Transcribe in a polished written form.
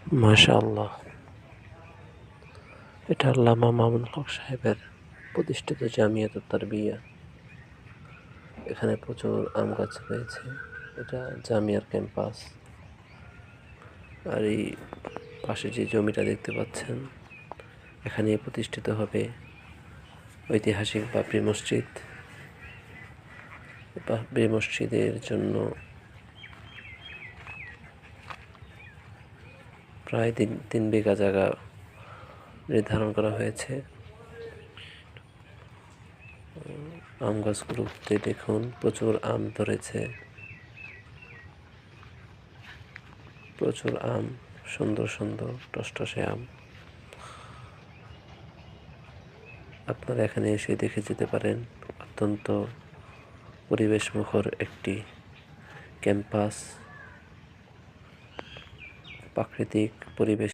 মাশাআল্লাহ, এটা আল্লামা মামুনুল হক সাহেবের প্রতিষ্ঠিত জামিয়াত তারবিয়া। এখানে প্রচুর আম গাছ রয়েছে। এটা জামিয়ার ক্যাম্পাস। আর এই পাশে যে জমিটা দেখতে পাচ্ছেন, এখানে প্রতিষ্ঠিত হবে ঐতিহাসিক বাবরি মসজিদ। বাবরি মসজিদের জন্য প্রায় তিন বিঘা জায়গা নির্ধারণ করা হয়েছে। আম গাছগুলোতে দেখুন প্রচুর আম ধরেছে, প্রচুর আম, সুন্দর সুন্দর টসটসে আম। আপনারা এখানে এসে দেখে যেতে পারেন। অত্যন্ত পরিবেশমুখর একটি ক্যাম্পাস, প্রাকৃতিক পরিবেশ।